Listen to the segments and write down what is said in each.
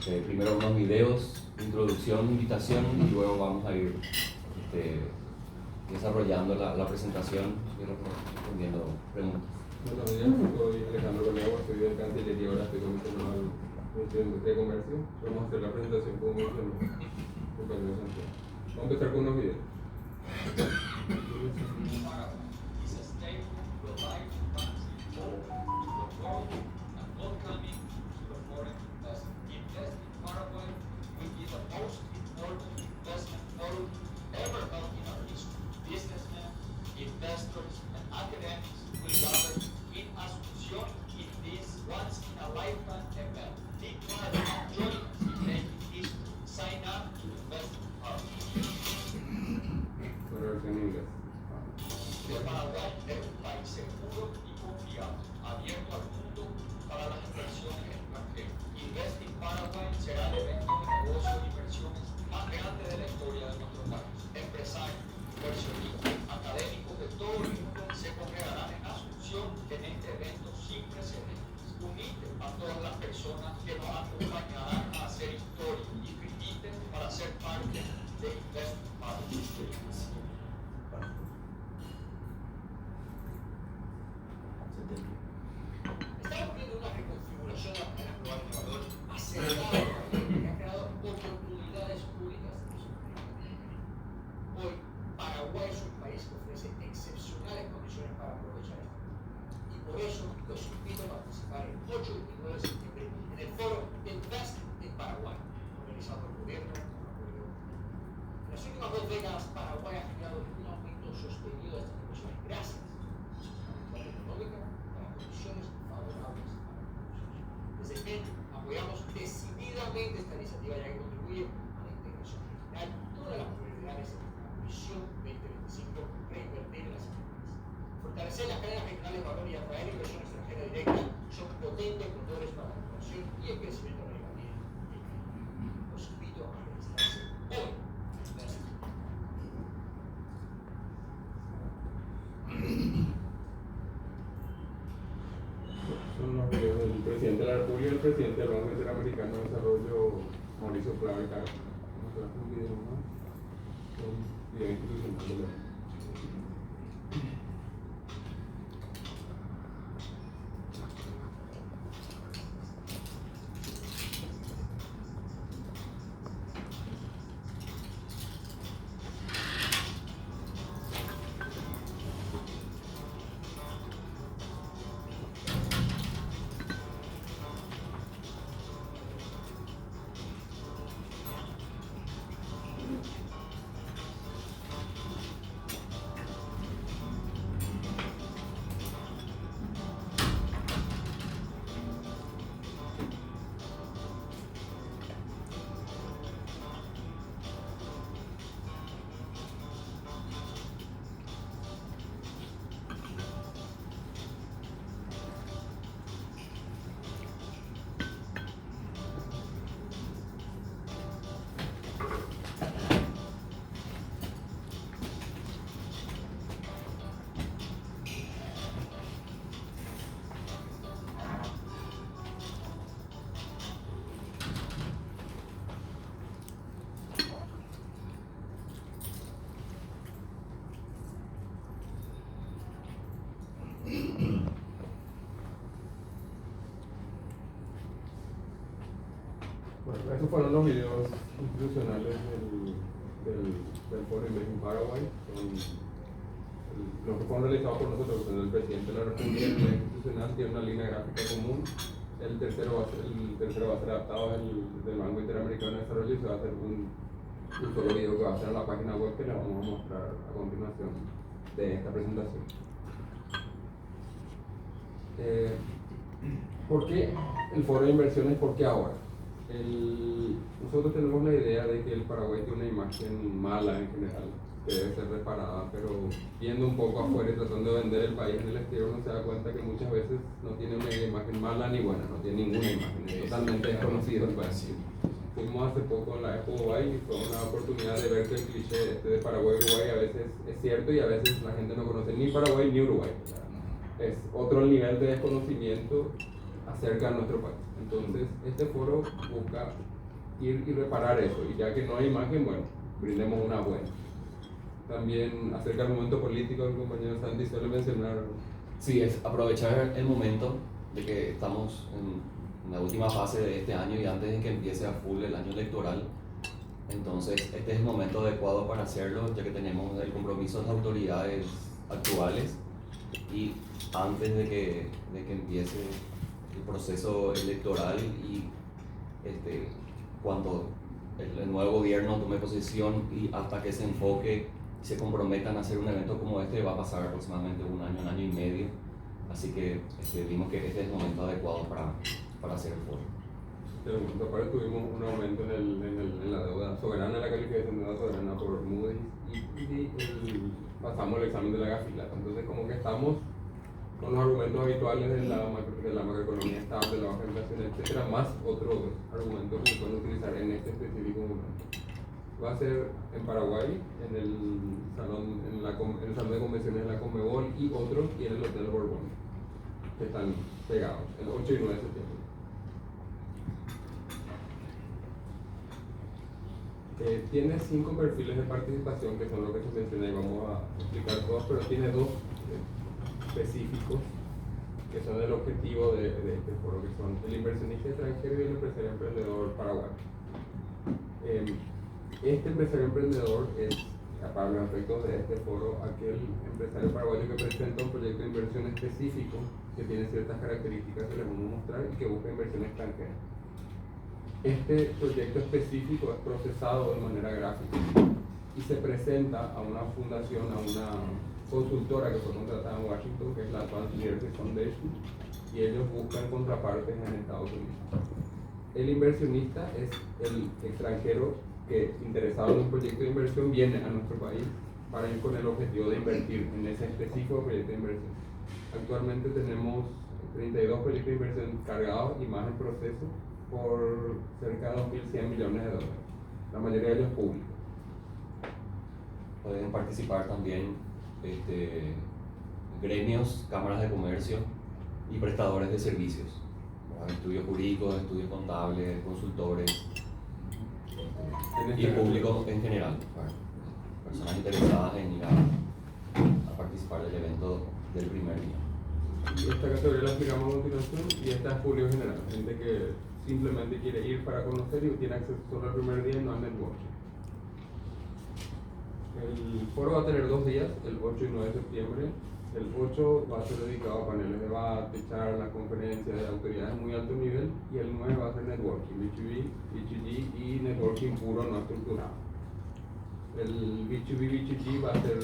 Primero unos videos, introducción, invitación, y luego vamos a ir desarrollando la presentación y respondiendo preguntas. Buenos días, soy Alejandro Conego, soy de Cancillería, ahora estoy comisionado al Ministerio de Industria y Comercio. Vamos a hacer la presentación como mencionó el compañero Santiago. Vamos a empezar con unos videos. Investors and academics will gather in Asunción in this once-in-a-lifetime event. Take part and join us in making history. Sign up to invest in Paraguay. Paraguay es un país seguro y confiado, abierto al mundo para las inversiones extranjeras. Invest in Paraguay será el evento de negocio e inversiones más grande de la historia de nuestro país. Empresarios, inversionistas, académicos de todo el mundo se congregarán en Asunción en este evento sin precedentes. Unite a todas las personas que nos acompañarán a hacer historia y inscribite para ser parte de Invest Paraguay. Estamos viendo una reconfiguración de la cadena global de valor acelerada que ha creado oportunidades únicas en su Hoy, Paraguay es un país que ofrece excepcionales condiciones para aprovechar esto. Y por eso los invito a participar el 8 y 29 de septiembre en el foro Invest in Paraguay, organizado por el gobierno con apoyo. En las últimas 2 décadas, Paraguay ha generado un aumento sostenido de estas inversiones gracias a su capital económica y a las condiciones favorables a la inversión. Desde el MEN apoyamos decididamente esta iniciativa ya que contribuye a la integración regional y todas las prioridades de nuestra Visión 2025, reinvertir en las empresas. Fortalecer las cadenas regionales de valor y atraer inversión extranjera directa son potentes motores para la innovación y el crecimiento de la economía. Los invito a registrarse hoy. Gracias. Son los videos del presidente de la República y el presidente del Banco Interamericano de Desarrollo, Mauricio Clave. Vamos a ver un video más. Video institucional. Bueno, estos fueron los videos institucionales del foro Invest in Paraguay. Los que fueron realizados por nosotros, el presidente de la República, el nivel institucional, tiene una línea gráfica común. El tercero va a ser adaptado del Banco Interamericano de Desarrollo y se va a hacer un solo video que va a ser en la página web que le vamos a mostrar a continuación de esta presentación. ¿Por qué el foro de inversiones? ¿Por qué ahora? Nosotros tenemos la idea de que el Paraguay tiene una imagen mala en general, que debe ser reparada, pero viendo un poco afuera y tratando de vender el país en el exterior, uno se da cuenta que muchas veces no tiene una imagen mala ni buena, no tiene ninguna imagen, es totalmente desconocido el país. Fuimos hace poco en la Expo Dubai y fue una oportunidad de ver que el cliché de Paraguay-Uruguay a veces es cierto y a veces la gente no conoce ni Paraguay ni Uruguay. Es otro nivel de desconocimiento acerca a nuestro país. Entonces, este foro busca ir y reparar eso, y ya que no hay imagen, bueno, brindemos una buena. También acerca del momento político, el compañero Santi suele mencionar. Sí, es aprovechar el momento de que estamos en la última fase de este año y antes de que empiece a full el año electoral. Entonces, este es el momento adecuado para hacerlo, ya que tenemos el compromiso de las autoridades actuales y antes de que empiece el proceso electoral y cuando el nuevo gobierno tome posesión y hasta que se enfoque y se comprometan a hacer un evento como este, va a pasar aproximadamente un año y medio. Así que vimos que este es el momento adecuado para hacer el foro. De momento aparte tuvimos un aumento en la deuda soberana, la calificación de deuda soberana por Moody's y pasamos el examen de la gafilata. Entonces como que estamos con los argumentos habituales de la macroeconomía estable, la baja inflación, etcétera, más otros argumentos que se pueden utilizar en este específico momento. Va a ser en Paraguay, en el salón de convenciones de la Conmebol y otro, y en el Hotel Borbón, que están pegados, el 8 y 9 de septiembre. Tiene 5 perfiles de participación, que son los que se menciona y vamos a explicar todos, pero tiene 2 específicos que son el objetivo de este foro, que son el inversionista extranjero y el empresario emprendedor paraguayo. Este empresario emprendedor es, para los efectos de este foro, aquel empresario paraguayo que presenta un proyecto de inversión específico que tiene ciertas características que les vamos a mostrar y que busca inversión extranjera. Este proyecto específico es procesado de manera gráfica y se presenta a una fundación, a una consultora que fue contratada en Washington, que es la Advanced Leadership Foundation, y ellos buscan contrapartes en Estados Unidos. El inversionista es el extranjero que, interesado en un proyecto de inversión, viene a nuestro país para ir con el objetivo de invertir en ese específico proyecto de inversión. Actualmente tenemos 32 proyectos de inversión cargados y más en proceso por cerca de 2.100 millones de dólares, la mayoría de ellos públicos. Pueden participar también gremios, cámaras de comercio y prestadores de servicios, estudios jurídicos, estudios contables, consultores y el público en general, personas interesadas en ir a participar del evento del primer día. Y esta categoría la explicamos a continuación, y esta es público general, gente que simplemente quiere ir para conocer y tiene acceso solo al primer día y no al networking. El foro va a tener 2 días, el 8 y 9 de septiembre. El 8 va a ser dedicado a paneles de debate, charlas, conferencias de autoridades de muy alto nivel, y el 9 va a ser networking, B2B, B2G y networking puro no estructurado. El B2B, B2G va a ser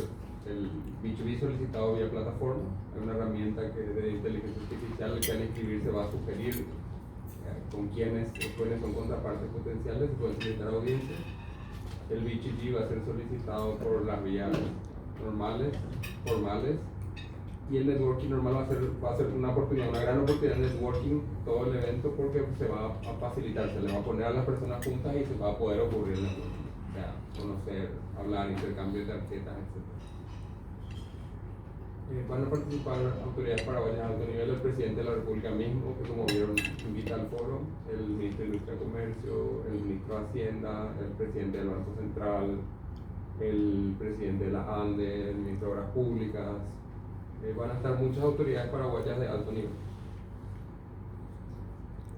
el B2B solicitado vía plataforma. Hay una herramienta de inteligencia artificial que al inscribirse va a sugerir con quiénes son contrapartes potenciales y pueden solicitar audiencia. El B2G va a ser solicitado por las vías normales, formales, y el networking normal va a ser una oportunidad, una gran oportunidad de networking todo el evento, porque se va a facilitar, se le va a poner a las personas juntas y se va a poder ocurrir el networking, o sea, conocer, hablar, intercambio de tarjetas, etc. Van a participar autoridades paraguayas a alto nivel, el presidente de la República mismo, que como vieron invita al foro, el ministro de Industria y Comercio, el ministro de Hacienda, el presidente del Banco Central, el presidente de la ANDE, el ministro de Obras Públicas. Van a estar muchas autoridades paraguayas de alto nivel.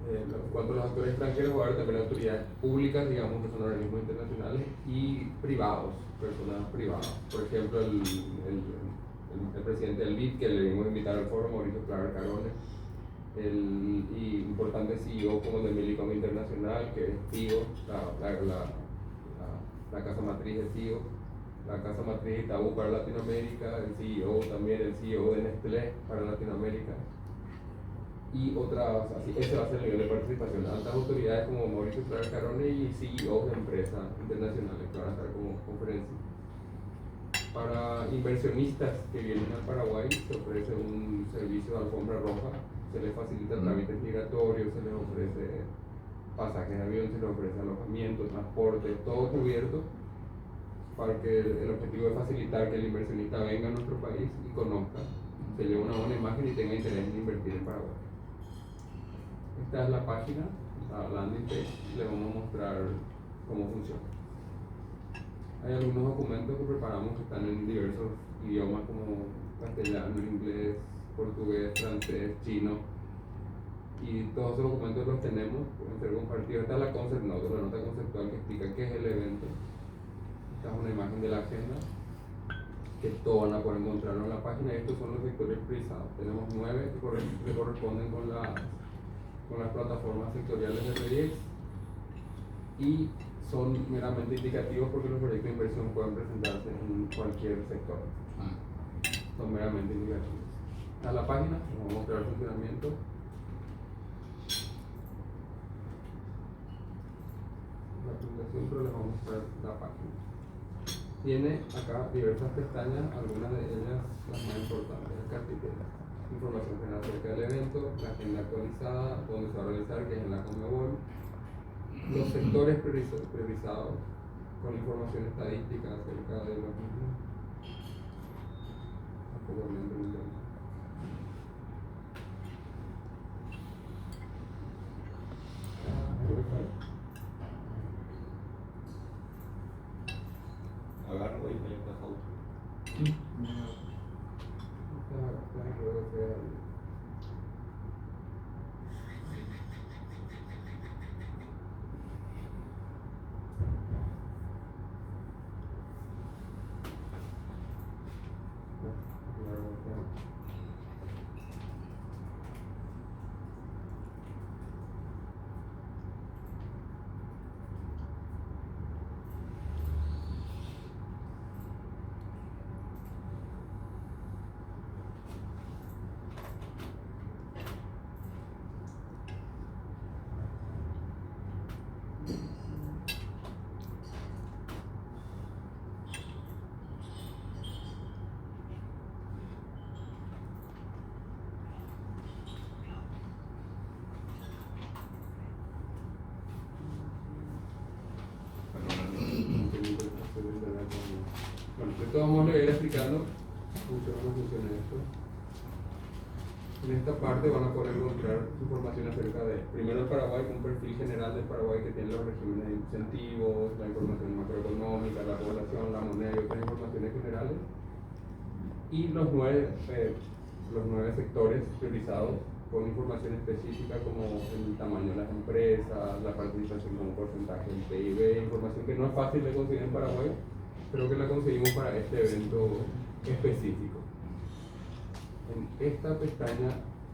En cuanto a los actores extranjeros, va a haber también autoridades públicas, digamos que son organismos internacionales, y privados, personas privadas. Por ejemplo, el presidente del BID, que le vimos a invitar al foro, Mauricio Claver Carone, y importantes CEO como el de Milicom Internacional, que es TIO, la casa matriz de TIO, la casa matriz de Itaú para Latinoamérica, el CEO también, el CEO de Nestlé para Latinoamérica, y otras, así, ese va a ser el nivel de participación. Altas autoridades como Mauricio Claver Carone y CEOs de empresas internacionales que van a estar como conferencia. Para inversionistas que vienen al Paraguay se ofrece un servicio de alfombra roja, se les facilita el trámite migratorio, se les ofrece pasajes de avión, se les ofrece alojamiento, transporte, todo cubierto, para que el objetivo es facilitar que el inversionista venga a nuestro país y conozca, se lleve una buena imagen y tenga interés en invertir en Paraguay. Esta es la página, la landing page, le vamos a mostrar cómo funciona. Hay algunos documentos que preparamos que están en diversos idiomas como castellano, inglés, portugués, francés, chino. Y todos esos documentos los tenemos, pueden ser compartidos. Esta es la concept note, la nota conceptual que explica qué es el evento. Esta es una imagen de la agenda que todos van a poder encontrarlo en la página. Estos son los sectores priorizados. Tenemos 9 que corresponden con las plataformas sectoriales de REDIEX y son meramente indicativos porque los proyectos de inversión pueden presentarse en cualquier sector. Son meramente indicativos. A la página, vamos a mostrar el funcionamiento. La presentación, pero les vamos a mostrar la página. Tiene acá diversas pestañas, algunas de ellas las más importantes. Acá tiene información general acerca del evento, la agenda actualizada, dónde se va a realizar, que es en la Conmebol, los sectores priorizados con información estadística acerca de los mismos. Agarro y me encajó. Bueno, de todos modos le voy a ir explicando cómo funciona esto. En esta parte van a poder encontrar información acerca de, primero el Paraguay, un perfil general del Paraguay que tiene los regímenes de incentivos, la información macroeconómica, la población, la moneda y otras informaciones generales. Y los nueve sectores priorizados con información específica como el tamaño de las empresas, la participación como porcentaje del PIB, información que no es fácil de conseguir en Paraguay, pero que la conseguimos para este evento específico. En esta pestaña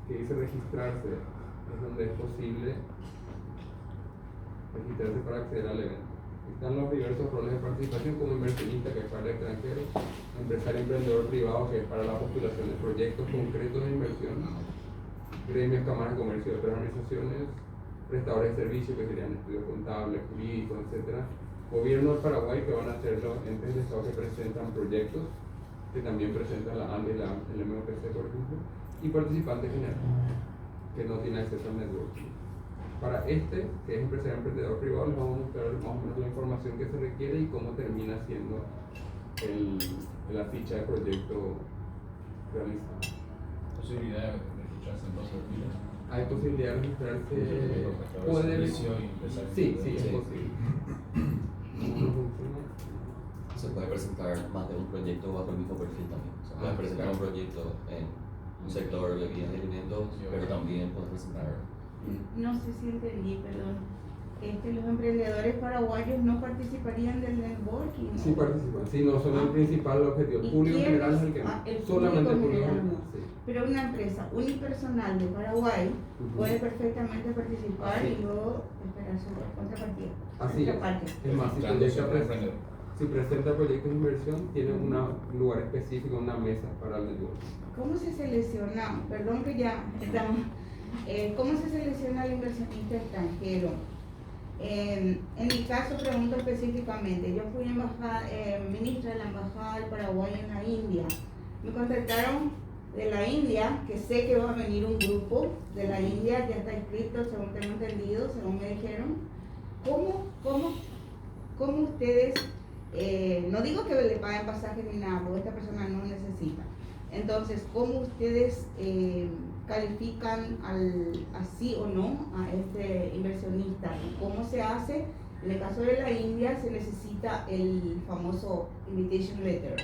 que dice registrarse es donde es posible registrarse para acceder al evento. Están los diversos roles de participación como inversionista, que es para el extranjero, empresario emprendedor privado, que es para la postulación de proyectos concretos de inversión, gremios, cámaras de comercio de otras organizaciones, prestadores de servicios, que serían estudios contables, jurídicos, etc. Gobierno de Paraguay, que van a ser los entes de Estado que presentan proyectos, que también presentan la ANDE y el MOPC, por ejemplo, y participantes generales, que no tienen acceso al networking. Para este, que es empresario emprendedor privado, les vamos a mostrar más o menos la información que se requiere y cómo termina siendo la ficha de proyecto realizada. Posibilidad de registrarse en dos perfiles. Hay posibilidad de registrarse. Sí, es posible. Se puede presentar más de un proyecto bajo el mismo perfil también. Se puede presentar un proyecto en un sector de bebidas y alimentos, pero también puede presentar. No sé si entendí, perdón. Los emprendedores paraguayos no participarían del networking, ¿no? Sí participan, sí, no son el principal objetivo. El público general es el que no. Solamente el público general. Sí. Pero una empresa unipersonal de Paraguay puede perfectamente participar y luego esperar su contrapartida. Así es más, si presenta proyectos de inversión, tiene un lugar específico, una mesa para el networking. ¿Cómo se selecciona? Perdón que ya estamos. ¿Cómo se selecciona al inversionista extranjero? En mi caso pregunto específicamente, yo fui ministra de la Embajada del Paraguay en la India. Me contactaron de la India, que sé que va a venir un grupo de la India, ya está inscrito, según tengo entendido, según me dijeron. ¿Cómo ustedes, no digo que le paguen pasajes ni nada, porque esta persona no necesita? Entonces, ¿cómo ustedes califican así o no a este inversionista? ¿Cómo se hace? En el caso de la India se necesita el famoso invitation letter.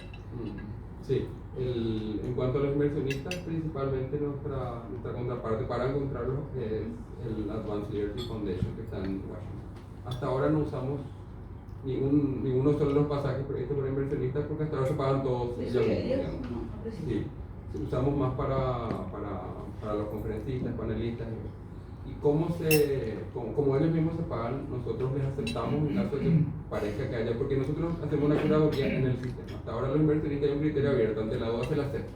Sí, en cuanto a los inversionistas, principalmente nuestra contraparte para encontrarlos es el Advanced Leadership Foundation que está en Washington. Hasta ahora no usamos ninguno solo de los pasajes previstos por inversionistas porque hasta ahora se pagan todos ellos mismos. Sí, usamos más para los conferencistas, panelistas. Y como ellos mismos se pagan, nosotros les aceptamos en caso de que parezca que haya, porque nosotros hacemos una curaduría en el sistema. Hasta ahora los inversionistas hay un criterio abierto, ante la duda se la acepta.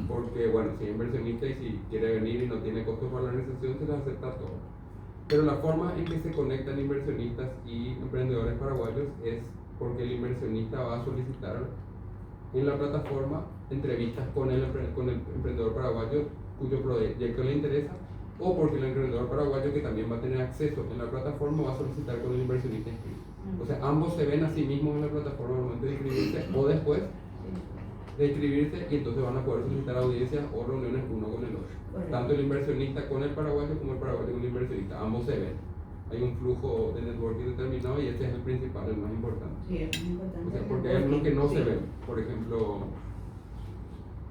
Porque bueno, si es inversionista y si quiere venir y no tiene costos para la organización, se les acepta todo. Pero la forma en que se conectan inversionistas y emprendedores paraguayos es porque el inversionista va a solicitar en la plataforma entrevistas con el emprendedor paraguayo cuyo proyecto le interesa, o porque el emprendedor paraguayo que también va a tener acceso en la plataforma va a solicitar con el inversionista inscrito. O sea, ambos se ven a sí mismos en la plataforma al momento de inscribirse o después de inscribirse, y entonces van a poder solicitar audiencias o reuniones uno con el otro. Tanto el inversionista con el paraguayo como el paraguayo con el inversionista, ambos se ven. Hay un flujo de networking determinado y ese es el principal, el más importante. Sí, es muy importante. O sea, porque hay algunos que no se ven. Por ejemplo,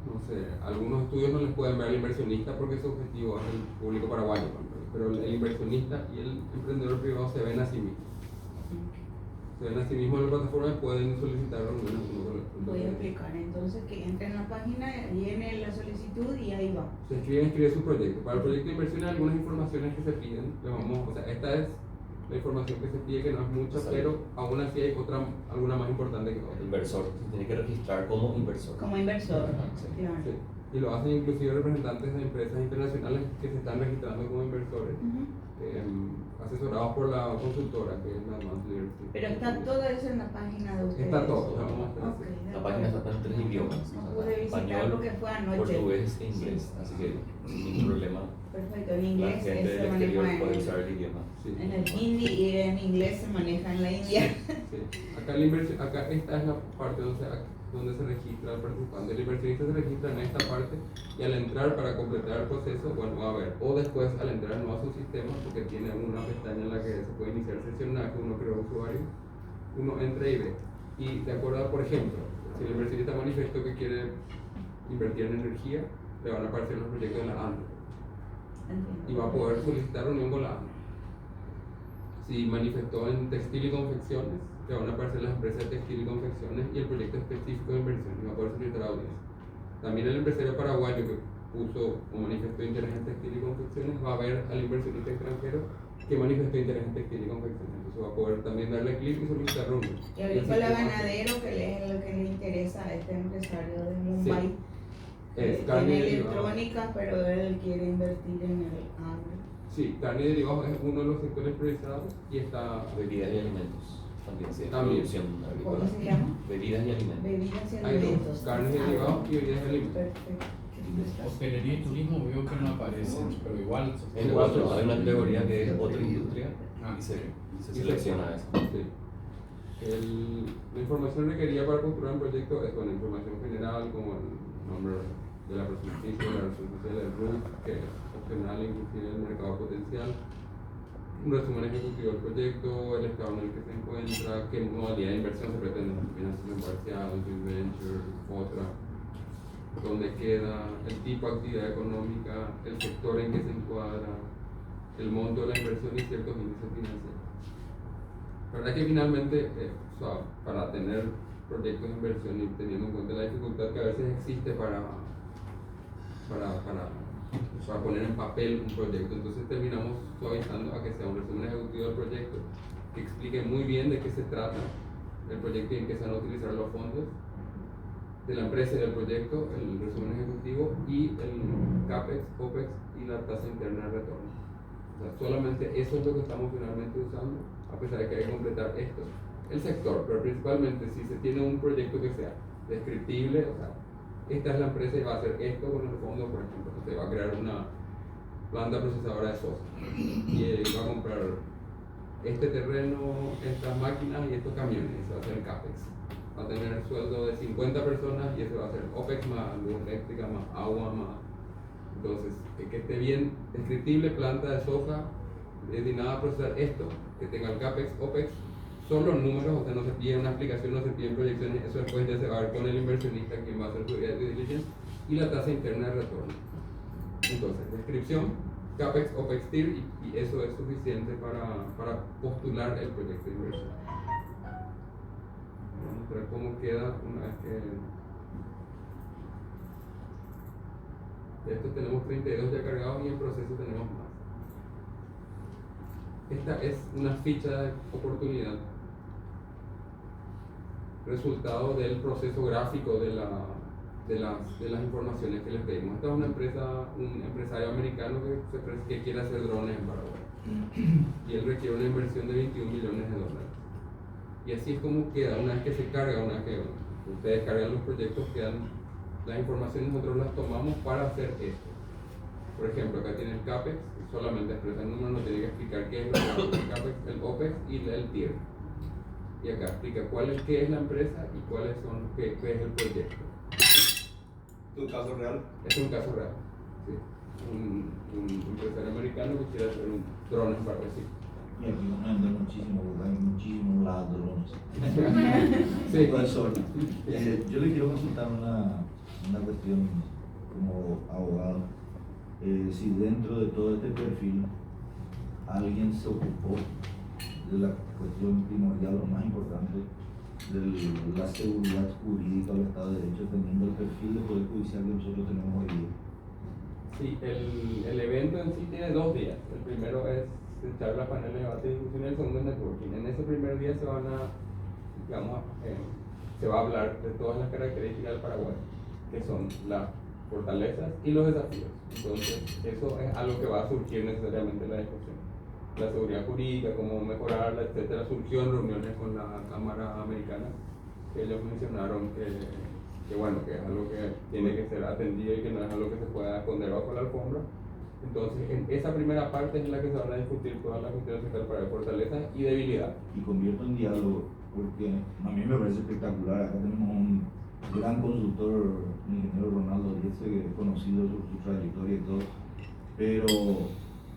no sé, algunos estudios no les pueden ver al inversionista porque su objetivo es el público paraguayo, pero el inversionista y el emprendedor privado se ven a sí mismos. Se ven a sí mismos en la plataforma y pueden solicitar reuniones uno con el otro. Voy a explicar, entonces que entre en la página, llene la solicitud y ahí va. Se inscribe su proyecto. Para el proyecto de inversión hay algunas informaciones que se piden. O sea, esta es la información que se pide, que no es mucha, pero aún así hay alguna más importante que otra. Inversor, se tiene que registrar como inversor. Como inversor, Sí. claro. Sí. Y lo hacen inclusive representantes de empresas internacionales que se están registrando como inversores, asesorados por la consultora que es la Advanced Leadership. Pero está todo eso en la página de ustedes. Está todo, vamos a mostrar. Ok, de La página acuerdo. está en 3 idiomas. No pude visitar Español, porque fue anoche. portugués e inglés, así que sin ningún problema. Perfecto, en La inglés gente se del exterior maneja puede usar el idioma. Sí. en el hindi y en inglés se maneja en la India. Sí. Acá esta es la parte donde se registra el participante. El inversionista se registra en esta parte y al entrar para completar el proceso, bueno, va a ver, o después al entrar no a su sistema, porque tiene una pestaña en la que se puede iniciar sesión, en la que uno crea usuario, uno entra y ve. Y de acuerdo a, por ejemplo, si el inversionista manifestó que quiere invertir en energía, le van a aparecer los proyectos de la ANDE y va a poder solicitar reunión con la ANDE. Si manifestó en textil y confecciones, le van a aparecer las empresas de textil y confecciones y el proyecto específico de inversión y va a poder solicitar audiencia. También el empresario paraguayo que puso o manifestó interés en textil y confecciones va a ver al inversionista extranjero que manifestó interés en textil y confecciones. Entonces va a poder también darle clic y solicitar reunión. Y agrícola ganadero, que es lo que le interesa a este empresario de Mumbai. Sí. Es carne Tiene y derivado. electrónica, pero él quiere invertir en el agro. Sí, carne y derivados es uno de los sectores priorizados y está Bebidas y alimentos. También sí, También. producción agrícola. ¿Cómo se llama? Bebidas y alimentos. Bebidas y hay alimentos. dos, carnes y derivados y bebidas y alimentos. Perfecto. Hostelería y turismo veo que no aparecen, pero igual. En otro, hay una categoría que es otra industria Ah. y se Y selecciona eso. Sí. La información requerida para postular un proyecto es información general como el nombre de la persona física, la razón social, el RUT, que es opcional, inclusive el mercado potencial, un resumen ejecutivo del proyecto, el estado en el que se encuentra, qué modalidad de inversión se pretende, financiación parcial, joint venture, otra, dónde queda, el tipo de actividad económica, el sector en que se encuadra, el monto de la inversión y ciertos índices financieros. La verdad que finalmente, para tener proyectos de inversión y teniendo en cuenta la dificultad que a veces existe para poner en papel un proyecto, entonces terminamos suavizando a que sea un resumen ejecutivo del proyecto que explique muy bien de qué se trata el proyecto y en qué se van a utilizar los fondos de la empresa y del proyecto, el resumen ejecutivo y el CAPEX, OPEX y la tasa interna de retorno. O sea, solamente eso es lo que estamos finalmente usando, a pesar de que hay que completar esto. El sector, pero principalmente si se tiene un proyecto que sea descriptible, o sea, esta es la empresa y va a hacer esto con el fondo, por ejemplo, se va a crear una planta procesadora de soja y va a comprar este terreno, estas máquinas y estos camiones, y se va a hacer el CAPEX. Va a tener sueldo de 50 personas y ese va a ser OPEX más luz eléctrica, más agua, más Entonces, que esté bien descriptible, planta de soja, destinada a procesar esto, que tenga el CAPEX, OPEX, son los números, o sea, no se pide una explicación, no se piden proyecciones, eso después ya se va a ver con el inversionista quien va a hacer su due diligence, y la tasa interna de retorno. Entonces, descripción, CAPEX, OPEX, TIR, y eso es suficiente para postular el proyecto de inversión. Voy a mostrar cómo queda una vez que... De esto tenemos 32 ya cargados y en proceso tenemos más. Esta es una ficha de oportunidad, resultado del proceso gráfico de las informaciones que les pedimos. Esta es una empresa, un empresario americano que quiere hacer drones en Paraguay y él requiere una inversión de 21 millones de dólares. Y así es como queda, una vez que se carga, una vez que ustedes cargan los proyectos, quedan las informaciones, nosotros las tomamos para hacer esto. Por ejemplo, acá tiene el CAPEX, solamente expresa el número, no tiene que explicar qué es el CAPEX, el OPEX y el TIR. Y acá explica qué es la empresa y qué es el proyecto. ¿Es un caso real? Es un caso real, sí. Un empresario americano que quiere hacer un drone para decir. Y aquí no anda muchísimo, porque hay muchísimos ladrones. Sí. Profesor, yo le quiero consultar una cuestión como abogado. Si dentro de todo este perfil alguien se ocupó de la cuestión primordial o más importante de la seguridad jurídica o el Estado de Derecho, teniendo el perfil de Poder Judicial que nosotros tenemos hoy día. Sí, el evento en sí tiene 2 días. El primero es charla, panel de debate y discusión, y el segundo es networking. En ese primer día se va a hablar de todas las características del Paraguay, que son las fortalezas y los desafíos. Entonces, eso es algo que va a surgir necesariamente en la discusión. La seguridad jurídica, cómo mejorarla, etcétera, surgió en reuniones con la Cámara Americana, que ellos mencionaron que bueno, que es algo que tiene que ser atendido y que no es algo que se pueda esconder bajo la alfombra. Entonces, en esa primera parte es en la que se van a discutir todas las cuestiones para fortaleza y debilidad. Y convierto en diálogo, porque a mí me parece espectacular. Acá tenemos un gran consultor, el ingeniero Ronaldo Díez, que es conocido por su trayectoria y todo, pero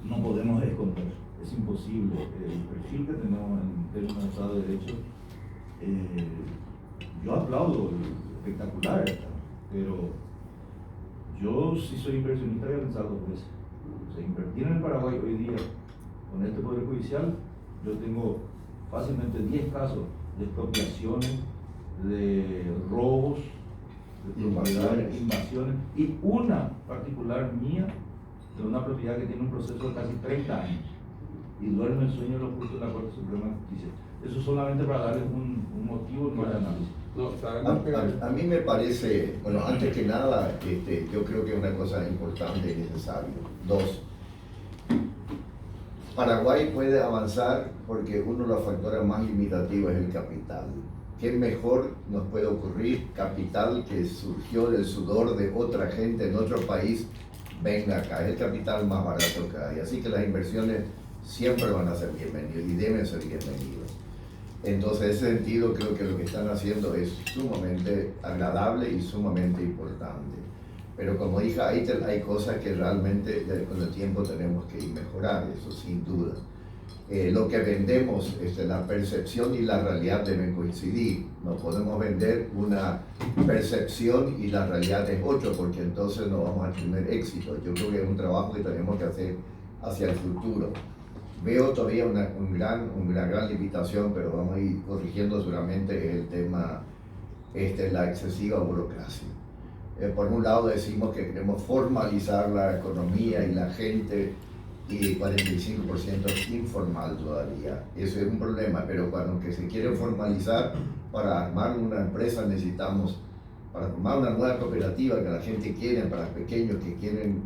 no podemos esconder, es imposible. El perfil que tenemos en términos de Estado de Derecho, yo aplaudo, espectacular, pero yo, si soy inversionista, voy a pensar 2 veces. O sea, invertir en el Paraguay hoy día con este Poder Judicial, yo tengo fácilmente 10 casos de expropiaciones, de robos, de propiedades, invasiones, y una particular mía de una propiedad que tiene un proceso de casi 30 años y duerme el sueño de los justos de la Corte Suprema de Justicia. Eso solamente para darles un motivo no de análisis. No, sabemos que... A mí me parece, bueno, antes que nada, yo creo que es una cosa importante y necesaria. 2, Paraguay puede avanzar porque uno de los factores más limitativos es el capital. ¿Qué mejor nos puede ocurrir? Capital que surgió del sudor de otra gente en otro país, venga acá, es el capital más barato que hay. Así que las inversiones siempre van a ser bienvenidas y deben ser bienvenidas. Entonces, en ese sentido, creo que lo que están haciendo es sumamente agradable y sumamente importante. Pero como dije, hay cosas que realmente con el tiempo tenemos que ir mejorar, eso sin duda. Lo que vendemos, la percepción y la realidad deben coincidir. No podemos vender una percepción y la realidad es otra, porque entonces no vamos a tener éxito. Yo creo que es un trabajo que tenemos que hacer hacia el futuro. Veo todavía una gran limitación, pero vamos a ir corrigiendo seguramente el tema, la excesiva burocracia. Por un lado decimos que queremos formalizar la economía y la gente, y 45% es informal todavía. Eso es un problema, pero cuando que se quiere formalizar, para armar una empresa necesitamos, para formar una nueva cooperativa que la gente quiere, para los pequeños que quieren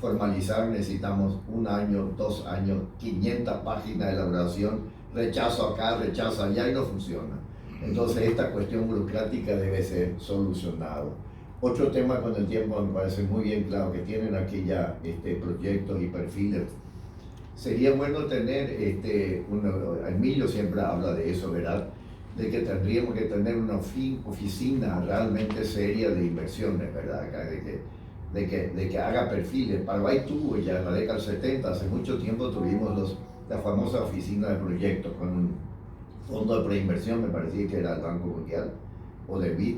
formalizar, necesitamos 1 año, 2 años, 500 páginas de elaboración, rechazo acá, rechazo allá, y no funciona. Entonces esta cuestión burocrática debe ser solucionado. Otro tema con el tiempo me parece muy bien claro que tienen aquí ya proyectos y perfiles. Sería bueno tener, Emilio siempre habla de eso, ¿verdad? De que tendríamos que tener una oficina realmente seria de inversiones, ¿verdad? De que de que haga perfiles. Paraguay tuvo ya en la década del 70, hace mucho tiempo tuvimos la famosa oficina de proyectos con un fondo de preinversión, me parecía que era el Banco Mundial o del BID,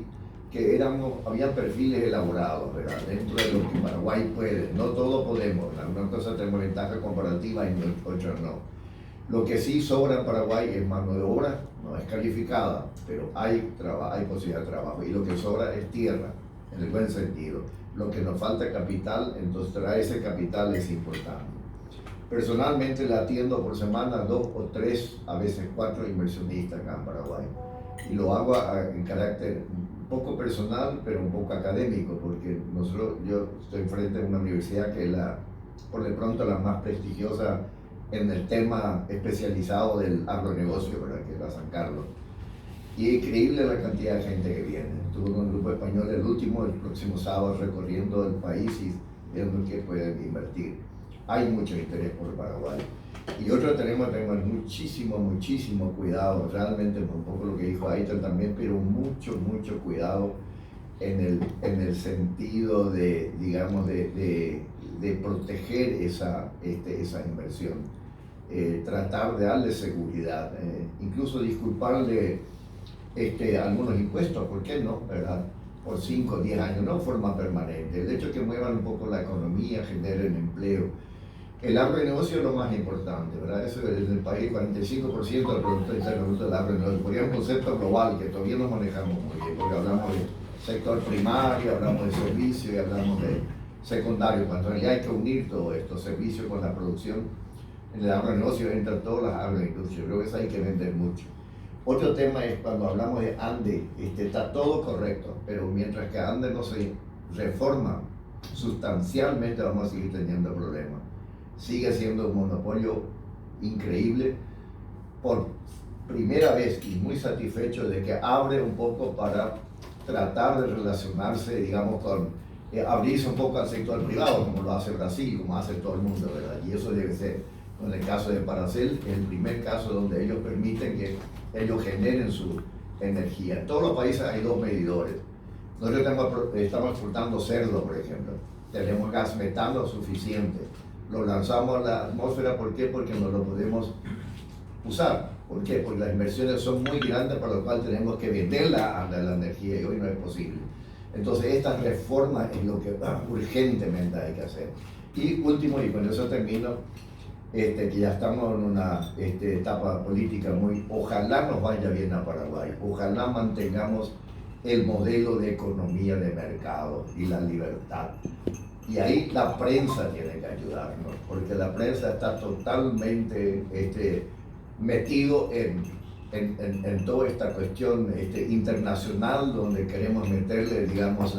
que había perfiles elaborados, ¿verdad? Dentro de lo que Paraguay puede. No todo podemos, en algunas cosas tenemos ventaja comparativa y en otras no. Lo que sí sobra en Paraguay es mano de obra, no es calificada, pero hay posibilidad de trabajo. Y lo que sobra es tierra, en el buen sentido. Lo que nos falta es capital, entonces traer ese capital es importante. Personalmente le atiendo por semana 2 o 3, a veces 4 inversionistas acá en Paraguay. Y lo hago en carácter un poco personal, pero un poco académico, porque yo estoy frente a una universidad que es por de pronto la más prestigiosa en el tema especializado del agronegocio, ¿verdad? Que es la San Carlos. Y es increíble la cantidad de gente que viene. Tuve un grupo español el próximo sábado recorriendo el país y viendo en qué pueden invertir. Hay mucho interés por Paraguay. Y otro tenemos muchísimo cuidado, realmente un poco lo que dijo Aitor también, pero mucho cuidado en el sentido de, digamos, de proteger esa inversión. Tratar de darle seguridad, incluso disculparle algunos impuestos, ¿por qué no? ¿Verdad? Por 5 o 10 años, no de forma permanente. El hecho de que muevan un poco la economía, generen empleo. El agronegocio es lo más importante, ¿verdad? Eso es en el país, 45% del Producto Interno Bruto del agronegocio. Sería un concepto global que todavía no manejamos muy bien, porque hablamos de sector primario, hablamos de servicio y hablamos de secundario, cuando en realidad hay que unir todo esto, servicio con la producción. En el agronegocio entran todas las agroindustrias, creo que eso hay que vender mucho. Otro tema es cuando hablamos de ANDE, está todo correcto, pero mientras que ANDE no se reforma sustancialmente vamos a seguir teniendo problemas. Sigue siendo un monopolio increíble, por primera vez y muy satisfecho de que abre un poco para tratar de relacionarse, digamos, abrirse un poco al sector privado, como lo hace Brasil, como hace todo el mundo, ¿verdad? Y eso debe ser. En el caso de Paracel, es el primer caso donde ellos permiten que ellos generen su energía. En todos los países hay 2 medidores. Nosotros estamos exportando cerdo, por ejemplo. Tenemos gas metano suficiente. Lo lanzamos a la atmósfera, ¿por qué? Porque no lo podemos usar. ¿Por qué? Porque las inversiones son muy grandes, para lo cual tenemos que venderla a la energía y hoy no es posible. Entonces, esta reforma es lo que urgentemente hay que hacer. Y último, y con eso termino, que ya estamos en una etapa política ojalá nos vaya bien a Paraguay, ojalá mantengamos el modelo de economía de mercado y la libertad. Y ahí la prensa tiene que ayudarnos, porque la prensa está totalmente metido en toda esta cuestión internacional, donde queremos meterle, digamos,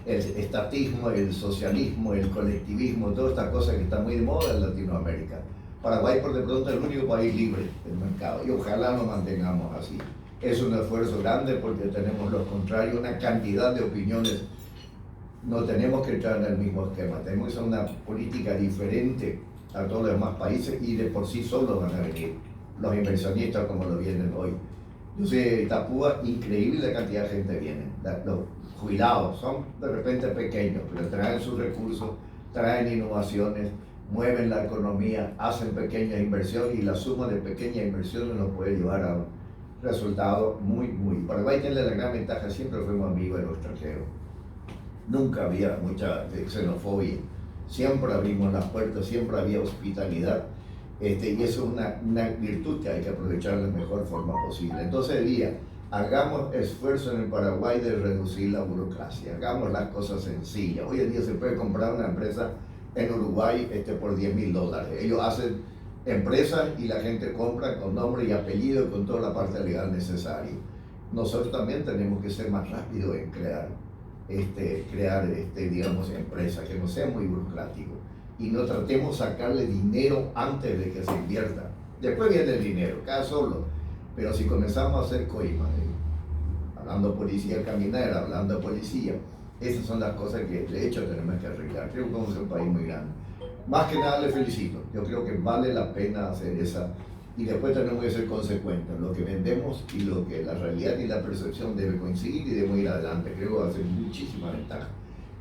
el estatismo, el socialismo, el colectivismo, todas estas cosas que están muy de moda en Latinoamérica. Paraguay, por de pronto, es el único país libre del mercado y ojalá lo mantengamos así. Es un esfuerzo grande porque tenemos lo contrario, una cantidad de opiniones. No tenemos que entrar en el mismo esquema, tenemos que hacer una política diferente a todos los demás países y de por sí solos van a venir los inversionistas como lo vienen hoy. Yo sé, Itapúa, increíble la cantidad de gente que viene. Los jubilados son de repente pequeños, pero traen sus recursos, traen innovaciones, mueven la economía, hacen pequeñas inversiones y la suma de pequeñas inversiones nos puede llevar a un resultado muy. Paraguay tiene la gran ventaja, siempre fuimos amigos de los extranjeros. Nunca había mucha xenofobia, siempre abrimos las puertas, siempre había hospitalidad. Y eso es una virtud que hay que aprovechar de la mejor forma posible. Entonces diría, hagamos esfuerzo en el Paraguay de reducir la burocracia, hagamos las cosas sencillas. Hoy en día se puede comprar una empresa en Uruguay por $10.000. Ellos hacen empresas y la gente compra con nombre y apellido y con toda la parte legal necesaria. Nosotros también tenemos que ser más rápidos en crear digamos, empresas, que no sea muy burocrático. Y no tratemos de sacarle dinero antes de que se invierta. Después viene el dinero, cada solo. Pero si comenzamos a hacer coimas, hablando policía caminar, hablando de policía, esas son las cosas que de hecho tenemos que arreglar. Creo que vamos a ser un país muy grande. Más que nada le felicito. Yo creo que vale la pena hacer esa. Y después tenemos que ser consecuentes. Lo que vendemos y lo que la realidad y la percepción debe coincidir y debemos ir adelante. Creo que va a ser muchísima ventaja.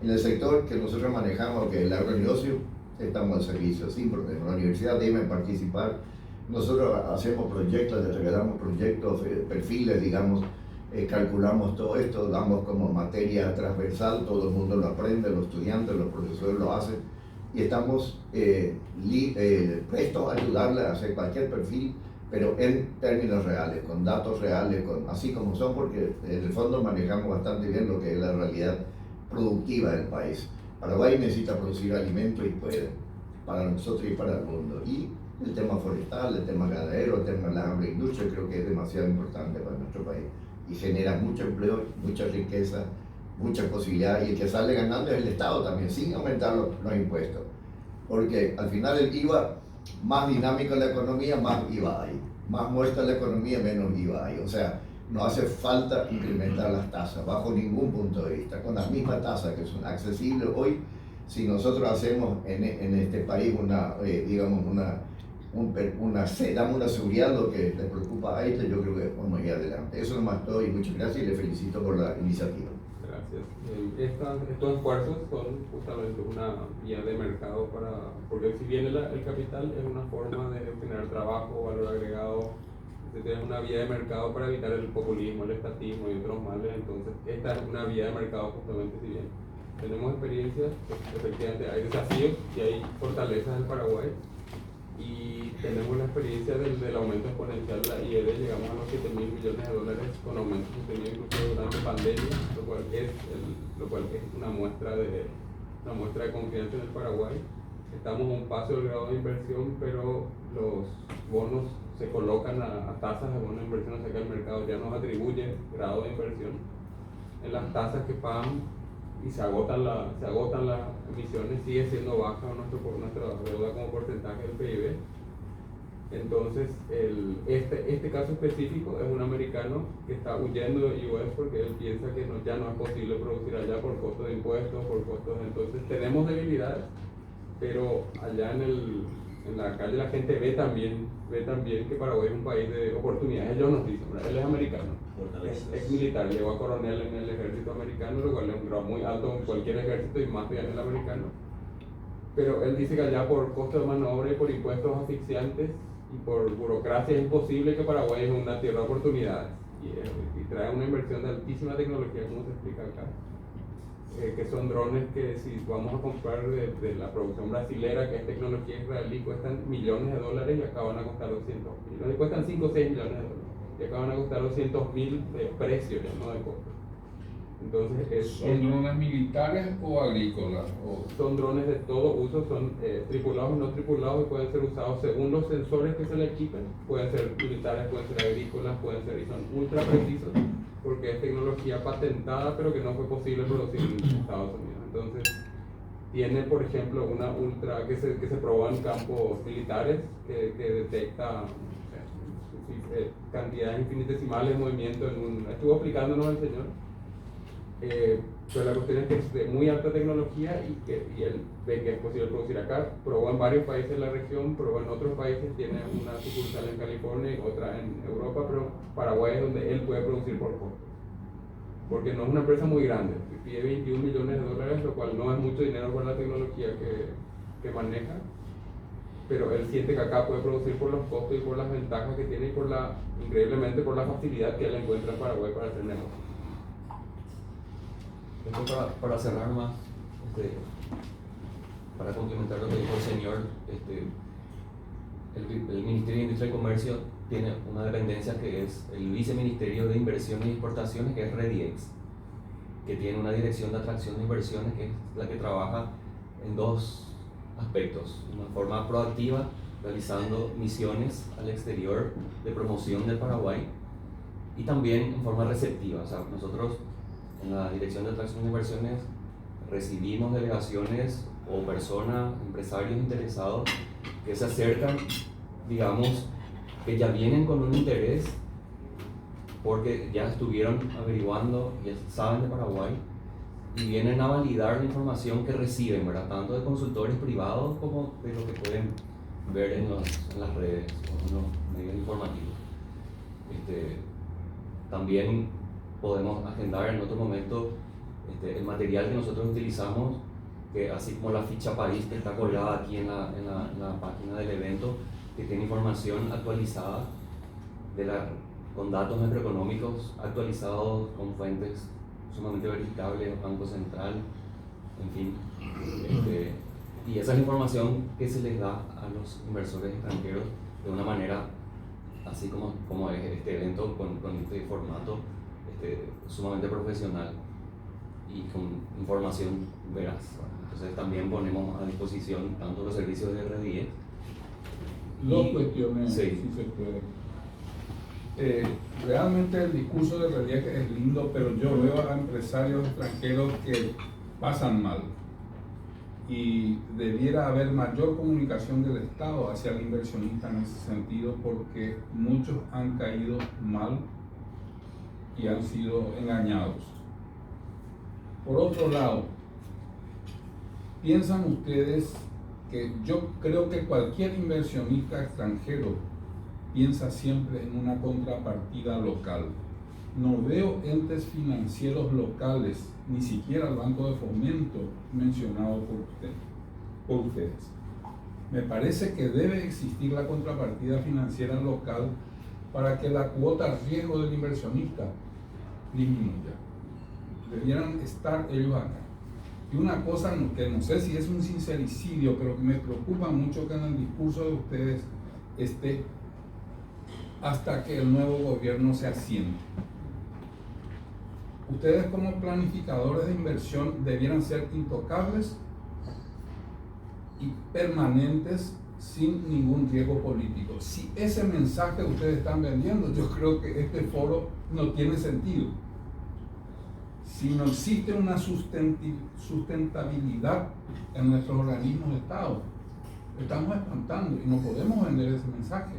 En el sector que nosotros manejamos, que es el agronegocio, estamos al servicio, sin problema. La universidad debe participar. Nosotros hacemos proyectos, les regalamos proyectos, perfiles, digamos, calculamos todo esto, damos como materia transversal, todo el mundo lo aprende, los estudiantes, los profesores lo hacen, y estamos prestos a ayudarle a hacer cualquier perfil, pero en términos reales, con datos reales, así como son, porque en el fondo manejamos bastante bien lo que es la realidad productiva del país. Paraguay necesita producir alimentos y puede, para nosotros y para el mundo. Y el tema forestal, el tema ganadero, el tema de la agroindustria, creo que es demasiado importante para nuestro país y genera mucho empleo, mucha riqueza, muchas posibilidades, y el que sale ganando es el Estado también, sin aumentar los impuestos, porque al final el IVA, más dinámico en la economía, más IVA hay, más muerta la economía, menos IVA hay. O sea, no hace falta incrementar las tasas bajo ningún punto de vista, con las mismas tasas que son accesibles hoy. Si nosotros hacemos en este país damos una seguridad, lo que les preocupa a yo creo que vamos a ir adelante. Eso nomás todo, y muchas gracias y les felicito por la iniciativa. Gracias. Estos esfuerzos son justamente una vía de mercado porque si bien el capital es una forma de generar trabajo, valor agregado, es una vía de mercado para evitar el populismo, el estatismo y otros males. Entonces esta es una vía de mercado justamente. Si bien tenemos experiencias, efectivamente hay desafíos y hay fortalezas en Paraguay, y tenemos la experiencia del aumento exponencial de la IED. Llegamos a los 7.000 millones de dólares con aumentos sostenidos incluso durante pandemia, lo cual es una muestra de confianza en el Paraguay. Estamos a un paso del grado de inversión, pero los bonos se colocan a tasas de bono de inversión, o sea que el mercado ya nos atribuye grado de inversión en las tasas que pagan, y se agotan las emisiones. Sigue siendo baja nuestra deuda como porcentaje del PIB. Entonces, este caso específico es un americano que está huyendo de US porque él piensa que ya no es posible producir allá por costos de impuestos, entonces tenemos debilidades, pero allá en la calle la gente ve también que Paraguay es un país de oportunidades. Ellos nos dicen, él es americano, es militar, llegó a coronel en el ejército americano, lo cual es un grado muy alto en cualquier ejército y más bien en el americano. Pero él dice que allá por costo de mano de obra y por impuestos asfixiantes y por burocracia es imposible que Paraguay es una tierra de oportunidades, y trae una inversión de altísima tecnología, como se explica acá. Que son drones que, si vamos a comprar de la producción brasilera, que es tecnología israelí, cuestan millones de dólares y acaban a costar 200.000. Cuestan 5 o 6 millones de dólares y acaban a costar 200.000 de precio, ya no de costo. Entonces, ¿Son drones militares o agrícolas? Son drones de todo uso, son tripulados o no tripulados, y pueden ser usados según los sensores que se le equipen. Pueden ser militares, pueden ser agrícolas, y son ultra precisos, porque es tecnología patentada, pero que no fue posible producir en Estados Unidos. Entonces, tiene, por ejemplo, una ultra que se probó en campos militares, que detecta cantidades infinitesimales de movimiento estuvo explicándonos el señor. Pero la cuestión es que es de muy alta tecnología, y él ve que es posible producir acá. Probó en varios países de la región, probó en otros países, tiene una sucursal en California y otra en Europa, pero Paraguay es donde él puede producir por costo, porque no es una empresa muy grande, pide 21 millones de dólares, lo cual no es mucho dinero para la tecnología que maneja, pero él siente que acá puede producir por los costos y por las ventajas que tiene, y increíblemente por la facilidad que él encuentra en Paraguay para hacer negocio. Para cerrar más, para complementar lo que dijo el señor, el Ministerio de Industria y Comercio tiene una dependencia que es el Viceministerio de Inversiones y Exportaciones, que es REDIEX, que tiene una dirección de atracción de inversiones, que es la que trabaja en dos aspectos: de una forma proactiva, realizando misiones al exterior de promoción del Paraguay, y también en forma receptiva. O sea, nosotros en la Dirección de Atracción de Inversiones recibimos delegaciones o personas, empresarios interesados que se acercan, digamos, que ya vienen con un interés porque ya estuvieron averiguando y saben de Paraguay, y vienen a validar la información que reciben, ¿verdad? Tanto de consultores privados como de lo que pueden ver en las redes o en los medios informativos. También podemos agendar en otro momento el material que nosotros utilizamos, que así como la ficha país que está colgada aquí en la página del evento, que tiene información actualizada con datos macroeconómicos actualizados con fuentes sumamente verificables, Banco Central, en fin. Y esa es la información que se les da a los inversores extranjeros de una manera, así como es este evento, con este formato sumamente profesional y con información veraz. Entonces también ponemos a disposición tanto los servicios de RDIE. Dos cuestiones, sí. si se puede. Realmente el discurso de RDIE es lindo, pero yo veo a empresarios extranjeros que pasan mal. Y debiera haber mayor comunicación del Estado hacia el inversionista en ese sentido, porque muchos han caído mal y han sido engañados. Por otro lado, ¿piensan ustedes que yo creo que cualquier inversionista extranjero piensa siempre en una contrapartida local? No veo entes financieros locales, ni siquiera el Banco de Fomento mencionado por ustedes. Me parece que debe existir la contrapartida financiera local para que la cuota riesgo del inversionista disminuya. Debieran estar ellos acá. Y una cosa que no sé si es un sincericidio, pero que me preocupa mucho que en el discurso de ustedes esté hasta que el nuevo gobierno se asiente. Ustedes como planificadores de inversión debieran ser intocables y permanentes sin ningún riesgo político. Si ese mensaje ustedes están vendiendo, yo creo que este foro no tiene sentido. Si no existe una sustentabilidad en nuestros organismos de Estado, estamos espantando y no podemos vender ese mensaje.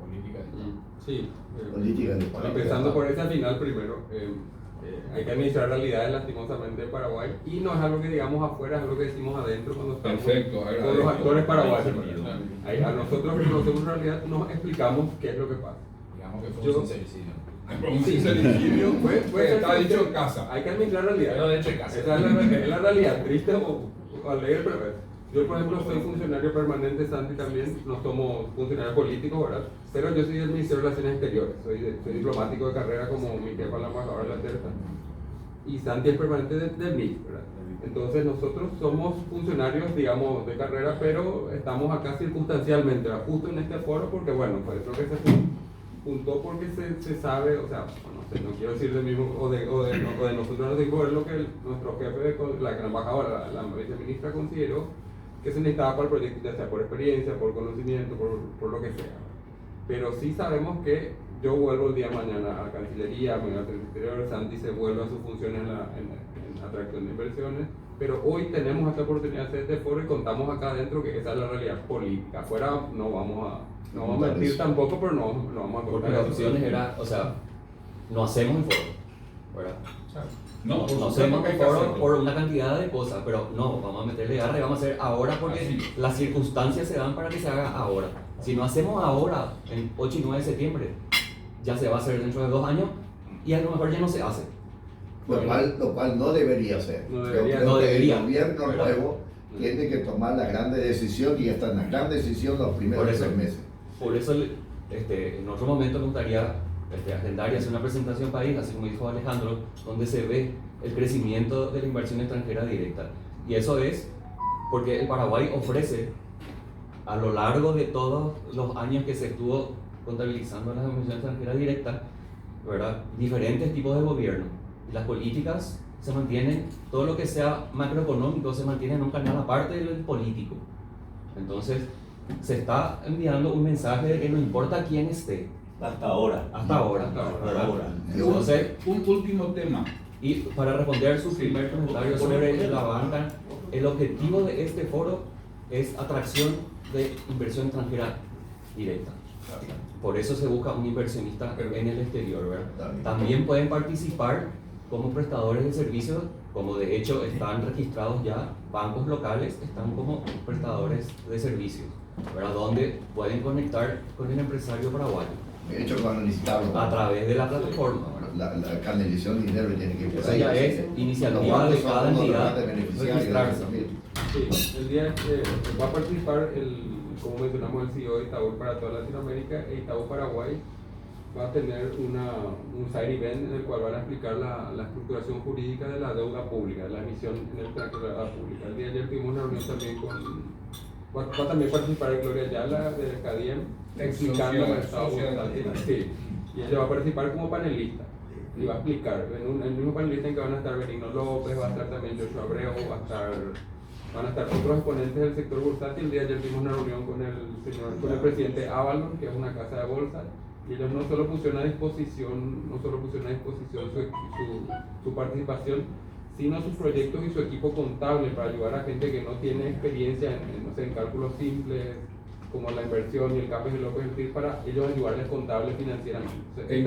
Política de Estado. Sí, Política de Estado. empezando por ese final primero, hay que administrar realidades lastimosamente en Paraguay y no es algo que digamos afuera, es algo que decimos adentro cuando estamos con los actores paraguayos. A nosotros que conocemos realidad nos explicamos qué es lo que pasa. Digamos que fue un sincericidio. Un sincericidio está dicho en casa. Hay que administrar realidad. Pero de hecho en casa. Esa es la realidad, triste o alegre, pero yo, por ejemplo, soy funcionario permanente, Santi también, no somos funcionarios políticos, ¿verdad? Pero yo soy del Ministerio de Relaciones Exteriores, soy diplomático de carrera como mi jefa la embajadora de la Terza, y Santi es permanente del MIC, ¿verdad? Entonces nosotros somos funcionarios, digamos, de carrera, pero estamos acá circunstancialmente, ¿verdad? Justo en este foro, porque bueno, por eso que se juntó porque se sabe, o sea, no sé, no quiero decir de mismo, o de nosotros, no digo, es lo que nuestro jefe, la embajadora, la viceministra consideró que se necesitaba para el proyecto, ya sea por experiencia, por conocimiento, por lo que sea. Pero sí sabemos que yo vuelvo el día de mañana a la Cancillería, me voy al Servicio Exterior, Santi se vuelve a sus funciones en atracción de inversiones, pero hoy tenemos esta oportunidad de hacer este foro y contamos acá adentro que esa es la realidad política. Afuera no vamos a mentir tampoco, pero no vamos a Porque las opciones era, o sea, no hacemos el foro, ¿verdad? No hacemos el foro por una cantidad de cosas, pero no, vamos a meterle garra y vamos a hacer ahora porque las circunstancias se dan para que se haga ahora. Si no hacemos ahora, en 8 y 9 de septiembre, ya se va a hacer dentro de 2 años y a lo mejor ya no se hace. Lo cual no debería ser. No Yo debería, creo no que debería. el gobierno ¿Verdad? nuevo tiene que tomar la gran decisión y esta es una gran decisión los primeros Por eso. 3 meses. Por eso en otro momento me gustaría agendar y hacer una presentación país, así como dijo Alejandro, donde se ve el crecimiento de la inversión extranjera directa. Y eso es porque el Paraguay ofrece, a lo largo de todos los años que se estuvo contabilizando las inversiones extranjeras directas, ¿verdad?, diferentes tipos de gobierno. Y las políticas se mantienen, todo lo que sea macroeconómico se mantiene en un canal aparte del político. Entonces, se está enviando un mensaje de que no importa quién esté. Hasta ahora. Hasta ahora. Entonces, Un último tema. y para responder su primer comentario sobre la banca, el objetivo de este foro es atracción de inversión extranjera directa. Por eso se busca un inversionista en el exterior, ¿verdad? También pueden participar como prestadores de servicios, como de hecho están registrados ya bancos locales, están como prestadores de servicios, ¿verdad? Donde pueden conectar con el empresario paraguayo. hecho que van a necesitarlo. A través de la plataforma. Bueno, la canalización de dinero tiene que ir por Eso ahí. ya es iniciativa de cada entidad registrarse. Sí, el día va a participar, como mencionamos, el CEO de Itaú para toda Latinoamérica, e Itaú Paraguay va a tener un side event en el cual van a explicar la estructuración jurídica de la deuda pública, de la emisión en el carácter de la deuda pública. El día de ayer tuvimos una reunión también va a también participar Gloria Ayala de CADIEM, explicando el estado bursátil. Sí, y ella va a participar como panelista y va a explicar, el mismo panelista en que van a estar Benigno López, va a estar también Joshua Abreu, van a estar otros exponentes del sector bursátil. El día de ayer tuvimos una reunión con el presidente Avalon, que es una casa de bolsa, y ellos no solo pusieron a disposición su participación, sino sus proyectos y su equipo contable para ayudar a gente que no tiene experiencia en cálculos simples como la inversión y el CAPEX y el OPEX, para ellos ayudarles contable financieramente. Es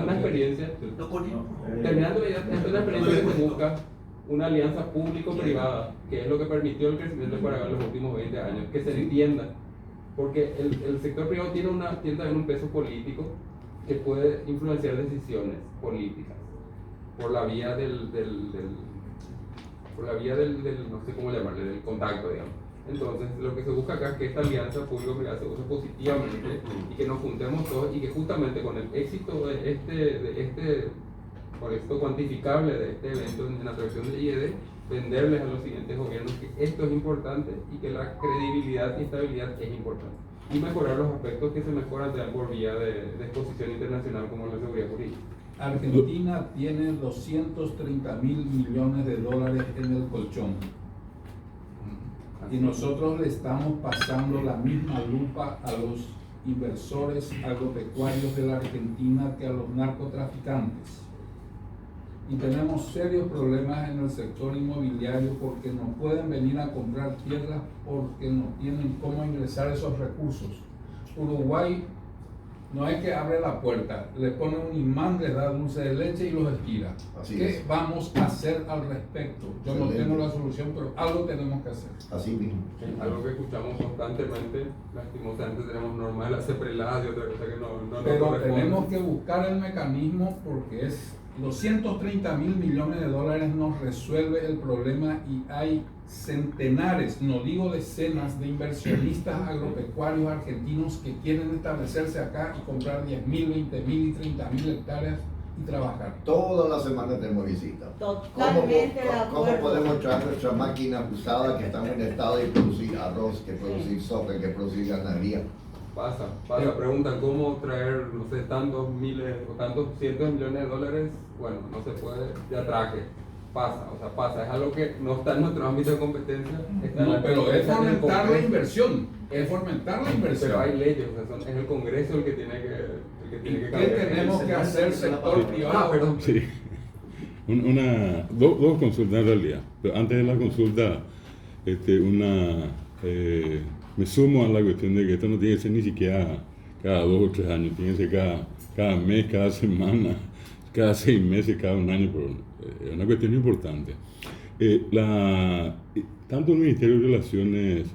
una experiencia, terminando la idea, es una experiencia que se busca una alianza público-privada, que es lo que permitió el crecimiento de Paraguay en los últimos 20 años, que se entienda, porque el sector privado tiene también un peso político que puede influenciar decisiones políticas por la vía del no sé cómo llamarle, del contacto, digamos. Entonces, lo que se busca acá es que esta alianza público-privada se use positivamente y que nos juntemos todos, y que justamente con el éxito por esto cuantificable de este evento en atracción de IED, venderles a los siguientes gobiernos que esto es importante y que la credibilidad y estabilidad es importante, y mejorar los aspectos que se mejoran por vía de exposición internacional, como la seguridad jurídica. Argentina tiene 230.000 millones de dólares en el colchón, y nosotros le estamos pasando la misma lupa a los inversores agropecuarios de la Argentina que a los narcotraficantes. Y tenemos serios problemas en el sector inmobiliario porque no pueden venir a comprar tierras porque no tienen cómo ingresar esos recursos. Uruguay no es que abre la puerta, le pone un imán, les da dulce de leche y los estira. Así ¿Qué es. vamos a hacer al respecto? Yo no tengo la solución, pero algo tenemos que hacer. Así mismo. Algo que escuchamos constantemente, lastimosamente tenemos normas de las CEPRELAD y otra cosa que no Pero corresponde. tenemos que buscar el mecanismo, porque los 130.000 millones de dólares nos resuelve el problema, y hay centenares, no digo decenas, de inversionistas agropecuarios argentinos que quieren establecerse acá y comprar 10.000, 20.000 y 30.000 hectáreas y trabajar. Toda la semana tenemos visitas. Totalmente de ¿Cómo acuerdo. podemos traer nuestras máquinas usadas que están en estado de producir arroz, que producir soja, que producir ganadería? Pasa, preguntan cómo traer, no sé, tantos miles o tantos cientos de millones de dólares. Bueno, no se puede de atraque. Pasa, es algo que no está en nuestro ámbito de competencia. Está en No, la pero es competencia del fomentar la Congreso. inversión, es fomentar la inversión. Pero hay leyes, o sea, es el Congreso el que tiene que ¿Qué tenemos que hacer sector privado? Perdón. Sí. Dos consultas en realidad. Pero antes de la consulta, me sumo a la cuestión de que esto no tiene que ser ni siquiera cada 2 o 3 años, tiene que ser cada mes, cada semana, cada 6 meses, cada 1 año, pero es una cuestión importante. Tanto el Ministerio de Relaciones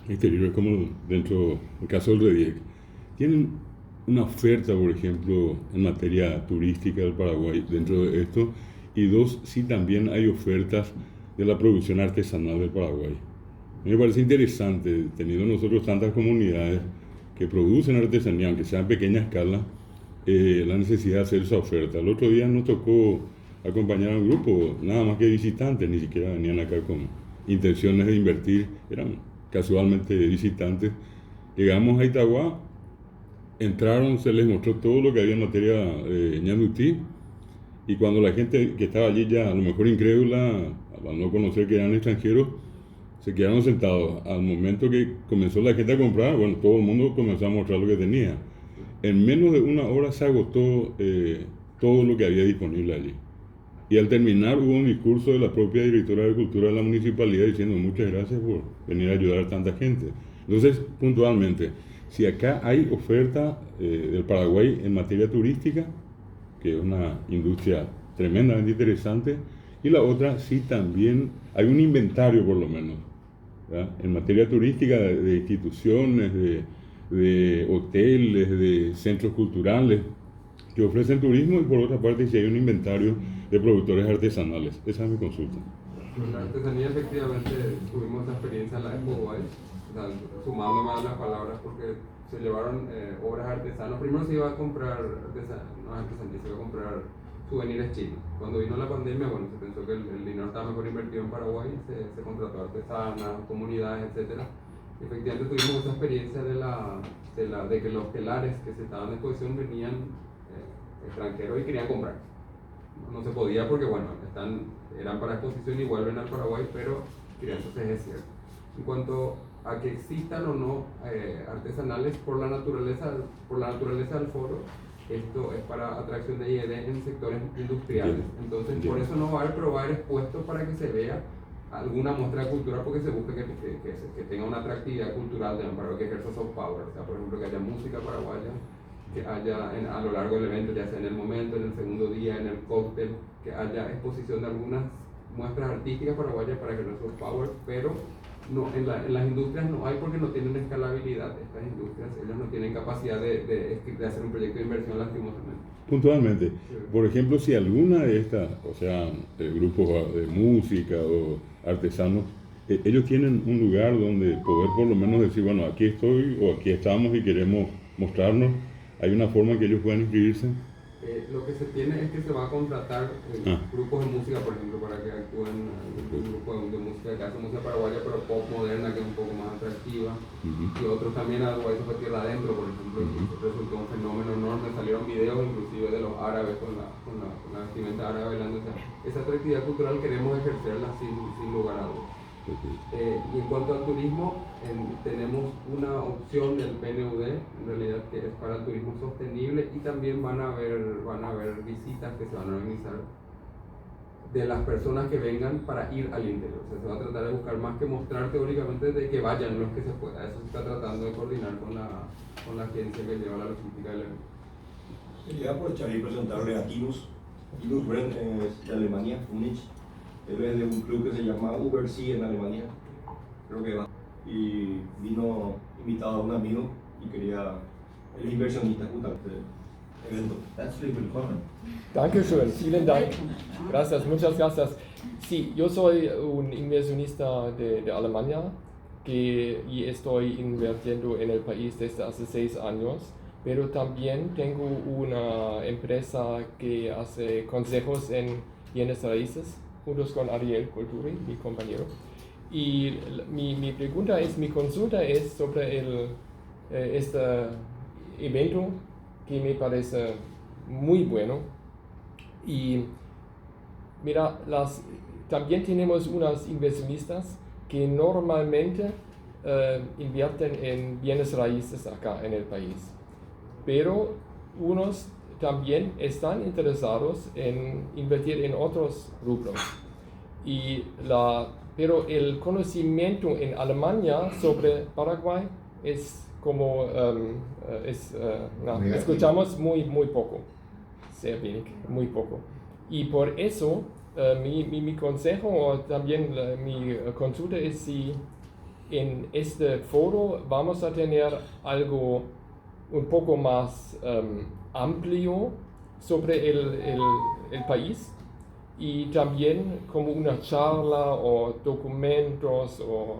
Exteriores como dentro del caso del REDIEC tienen una oferta, por ejemplo, en materia turística del Paraguay dentro de esto, y dos, sí también hay ofertas de la producción artesanal del Paraguay. A mí me parece interesante, teniendo nosotros tantas comunidades que producen artesanía, aunque sea a pequeña escala, la necesidad de hacer esa oferta. El otro día nos tocó acompañar a un grupo, nada más que visitantes, ni siquiera venían acá con intenciones de invertir, eran casualmente visitantes. Llegamos a Itagua, entraron, se les mostró todo lo que había en materia de ñandutí, y cuando la gente que estaba allí ya a lo mejor incrédula, al no conocer que eran extranjeros, se quedaron sentados. Al momento que comenzó la gente a comprar, bueno, todo el mundo comenzó a mostrar lo que tenía. En menos de 1 hora se agotó todo lo que había disponible allí. Y al terminar hubo un discurso de la propia directora de Cultura de la municipalidad diciendo muchas gracias por venir a ayudar a tanta gente. Entonces, puntualmente, si acá hay oferta del Paraguay en materia turística, que es una industria tremendamente interesante, y la otra, sí también hay un inventario por lo menos, ¿verdad? En materia turística de instituciones, de de hoteles, de centros culturales que ofrecen turismo, y por otra parte si hay un inventario de productores artesanales. Esa es mi consulta. La artesanía, efectivamente, tuvimos esa experiencia en la Expo Guay, sumándome a las palabras, porque se llevaron obras artesanas. Primero se iba a comprar, no artesanía, se iba a comprar souvenirs chinos. Cuando vino la pandemia, bueno, se pensó que el dinero estaba mejor invertido en Paraguay, se contrató artesanas, comunidades, etc. Efectivamente tuvimos esa experiencia de que los telares que se estaban en exposición venían extranjeros y querían comprar. No se podía porque, bueno, eran para exposición y vuelven al Paraguay, pero entonces es cierto. En cuanto a que existan o no artesanales, por la naturaleza del foro, esto es para atracción de I&D en sectores industriales. Entonces, por eso no va a haber, pero va a haber expuestos para que se vea alguna muestra de cultura, porque se busca que tenga una atractividad cultural también, para que ejerza soft power. O sea, por ejemplo, que haya música paraguaya, que haya a lo largo del evento, ya sea en el momento, en el segundo día, en el cóctel, que haya exposición de algunas muestras artísticas paraguayas para ejercer soft power, pero no, en las industrias no hay, porque no tienen escalabilidad. Estas industrias, ellos no tienen capacidad de hacer un proyecto de inversión, lastimosamente. Puntualmente, por ejemplo, si alguna de estas, o sea, grupos de música o artesanos, ellos tienen un lugar donde poder por lo menos decir, bueno, aquí estoy o aquí estamos y queremos mostrarnos, ¿hay una forma que ellos puedan inscribirse? Lo que se tiene es que se va a contratar grupos de música, por ejemplo, para que actúen un grupo de música que hace música paraguaya, pero pop moderna, que es un poco más atractiva. Y otros también, algo eso fue Tierra Adentro, por ejemplo, resultó un fenómeno enorme. Salieron videos inclusive de los árabes con la vestimenta árabe bailando. O sea, esa atractividad cultural queremos ejercerla sin lugar a dudas. Y en cuanto al turismo, tenemos una opción del PNUD, en realidad, que es para el turismo sostenible, y también van a haber visitas que se van a organizar de las personas que vengan para ir al interior. O sea, se va a tratar de buscar más que mostrar teóricamente, de que vayan los que se pueda. Eso se está tratando de coordinar con la agencia que lleva la logística del evento. Quería aprovechar y presentarle a Tinus. Tinus Bren es de Alemania, Múnich. Él es de un club que se llama Übersee en Alemania, creo que va. Y vino invitado a un amigo y quería, él es inversionista justamente del evento. Herzlich willkommen. Dankeschön, vielen Dank. Gracias, muchas gracias. Sí, yo soy un inversionista de Alemania y estoy invirtiendo en el país desde hace 6 años, pero también tengo una empresa que hace consejos en bienes raíces, juntos con Ariel Culturi, mi compañero. Y mi consulta es sobre este evento que me parece muy bueno. Y mira, también tenemos unos inversionistas que normalmente invierten en bienes raíces acá en el país, pero unos también están interesados en invertir en otros rubros. Pero el conocimiento en Alemania sobre Paraguay es como, escuchamos muy poco, sehr wenig, muy poco. Y por eso mi consejo o también mi consulta es si en este foro vamos a tener algo un poco más amplio sobre el país, y también como una charla o documentos o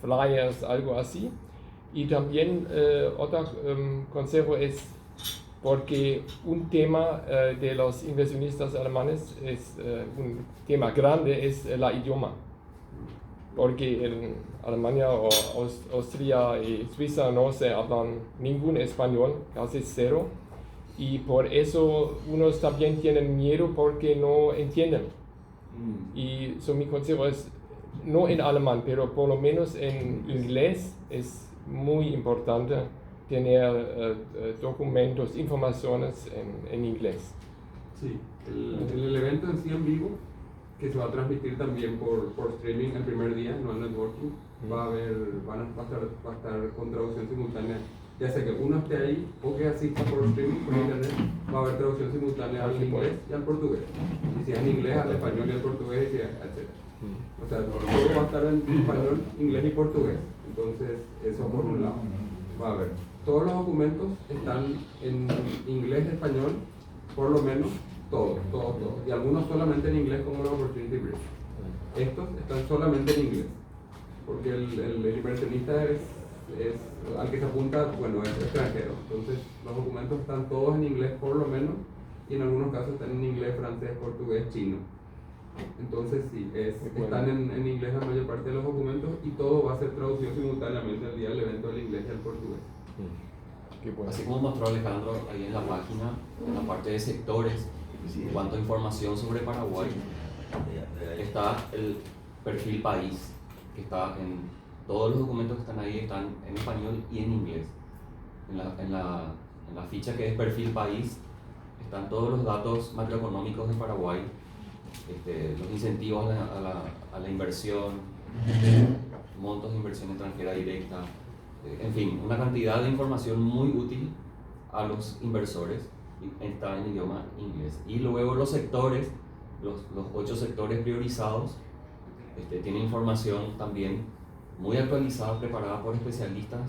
flyers, algo así. Y también otro consejo es, porque un tema de los inversionistas alemanes es un tema grande, es el idioma. Porque en Alemania o Austria y Suiza no se hablan ningún español, casi cero, y por eso unos también tienen miedo porque no entienden. Y mi consejo es, no en alemán, pero por lo menos en inglés es muy importante tener documentos, informaciones en inglés. Sí, el evento en sí en vivo, que se va a transmitir también por streaming el primer día, no en networking, va a estar con traducción simultánea, ya sea que uno esté ahí o que asista por streaming, por internet, va a haber traducción simultánea al inglés y al portugués. Y si es en inglés, al español y al portugués, etc. O sea, todo va a estar en español, inglés y portugués. Entonces, eso por un lado. A ver, todos los documentos están en inglés y español, por lo menos todos. Y algunos solamente en inglés como los Opportunity Brief. Estos están solamente en inglés, porque el inversionista es al que se apunta, bueno, es extranjero. Entonces los documentos están todos en inglés por lo menos, y en algunos casos están en inglés, francés, portugués, chino. Entonces sí, están en inglés la mayor parte de los documentos, y todo va a ser traducido simultáneamente el día del evento del inglés y al portugués. Así como mostró Alejandro ahí en la página, en la parte de sectores, en cuanto a información sobre Paraguay, está el perfil país, que está en todos los documentos que están ahí, están en español y en inglés. En la ficha que es perfil país, están todos los datos macroeconómicos de Paraguay, los incentivos a la inversión, montos de inversión extranjera directa, en fin, una cantidad de información muy útil a los inversores, y está en idioma inglés. Y luego los sectores, los 8 sectores priorizados, tienen información también muy actualizada, preparada por especialistas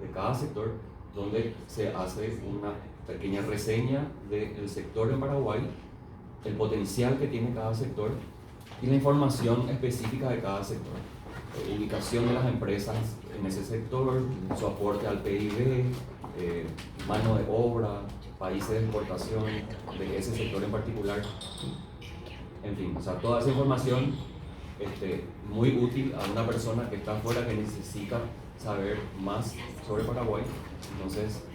de cada sector, donde se hace una pequeña reseña del sector en Paraguay, el potencial que tiene cada sector y la información específica de cada sector. Ubicación de las empresas en ese sector, su aporte al PIB, mano de obra, países de exportación de ese sector en particular. En fin, o sea, toda esa información muy útil a una persona que está afuera, que necesita saber más sobre Paraguay. Entonces,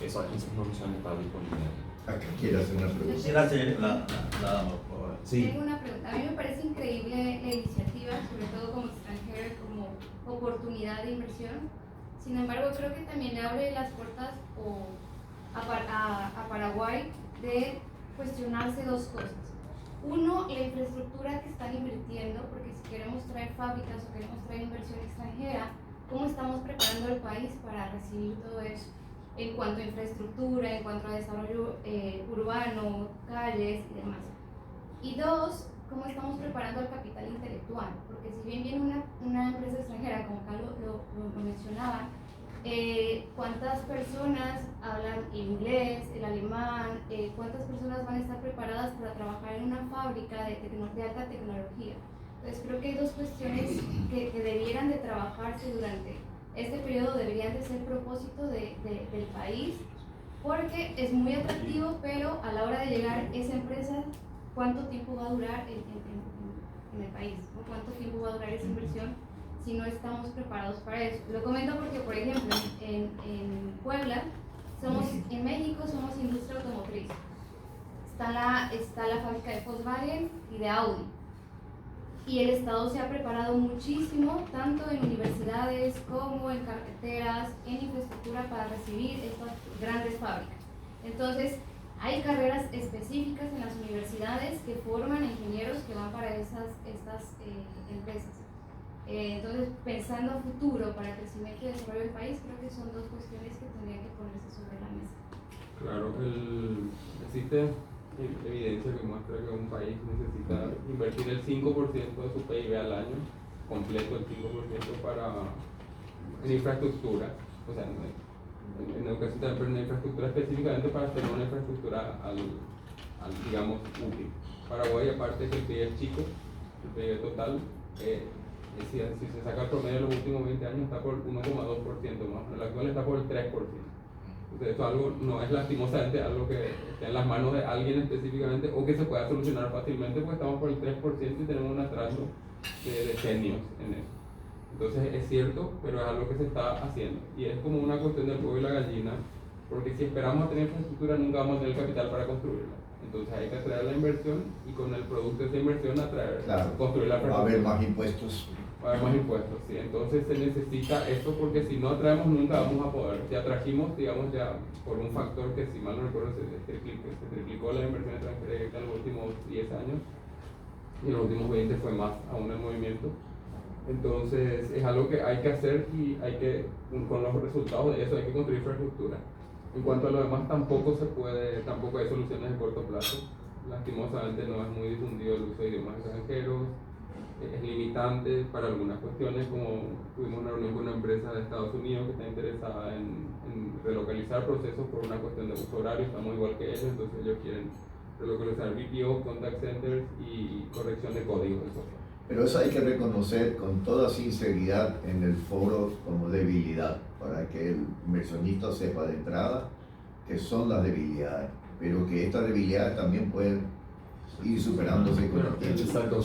esa información está disponible. Acá quiero hacer una pregunta. Quisiera hacer Sí. Tengo una pregunta. A mí me parece increíble la iniciativa, sobre todo como extranjero, como oportunidad de inversión. Sin embargo, creo que también le abre las puertas a Paraguay de cuestionarse dos cosas. Uno, la infraestructura que están invirtiendo, porque si queremos traer fábricas o queremos traer inversión extranjera, ¿cómo estamos preparando el país para recibir todo eso? En cuanto a infraestructura, en cuanto a desarrollo urbano, calles y demás. Y dos, ¿cómo estamos preparando el capital intelectual? Porque si bien viene una empresa extranjera, como Carlos lo mencionaba, ¿cuántas personas hablan inglés, el alemán? ¿Cuántas personas van a estar preparadas para trabajar en una fábrica de alta tecnología? Entonces creo que hay dos cuestiones que debieran de trabajarse durante este periodo, deberían de ser propósito del país, porque es muy atractivo, pero a la hora de llegar esa empresa, ¿cuánto tiempo va a durar en el país? ¿O cuánto tiempo va a durar esa inversión si no estamos preparados para eso? Lo comento porque, por ejemplo, en Puebla, en México somos industria automotriz. Está la fábrica de Volkswagen y de Audi. Y el Estado se ha preparado muchísimo, tanto en universidades como en carreteras, en infraestructura para recibir estas grandes fábricas. Entonces, hay carreras específicas en las universidades que forman ingenieros que van para estas empresas. Entonces, pensando a futuro para el crecimiento y desarrollo del país, creo que son dos cuestiones que tendrían que ponerse sobre la mesa. Claro, existe evidencia que muestra que un país necesita invertir el 5% de su PIB al año, completo el 5% en infraestructura, o sea, en educación también, pero en infraestructura específicamente para tener una infraestructura digamos, útil. Paraguay, aparte que el PIB es chico, el PIB total, si se saca el promedio de los últimos 20 años está por 1,2% más, el actual está por el 3%. Entonces, eso algo no es lastimosamente algo que esté en las manos de alguien específicamente o que se pueda solucionar fácilmente, porque estamos por el 3% y tenemos un atraso de decenios en eso. Entonces es cierto, pero es algo que se está haciendo y es como una cuestión del huevo y la gallina, porque si esperamos a tener infraestructura nunca vamos a tener el capital para construirla. Entonces hay que atraer la inversión y con el producto de esa inversión construir la infraestructura. Va a haber más impuestos. Va a haber más impuestos, sí. Entonces se necesita eso, porque si no atraemos nunca vamos a poder. Si atrajimos, digamos, ya por un factor que, si mal no recuerdo, se triplicó la inversión extranjera directa en los últimos 10 años y en los últimos 20 fue más aún el movimiento. Entonces es algo que hay que hacer y con los resultados de eso hay que construir infraestructura. En cuanto a lo demás, tampoco hay soluciones de corto plazo. Lastimosamente no es muy difundido el uso de idiomas extranjeros. es limitante para algunas cuestiones, como tuvimos una reunión con una empresa de Estados Unidos que está interesada en relocalizar procesos por una cuestión de uso horario, estamos igual que ellos, entonces ellos quieren relocalizar BPO, contact centers y corrección de códigos de software. Pero eso hay que reconocer con toda sinceridad en el foro como debilidad, para que el inversionista sepa de entrada que son las debilidades, pero que estas debilidades también pueden ir superándose con el tiempo. Exacto.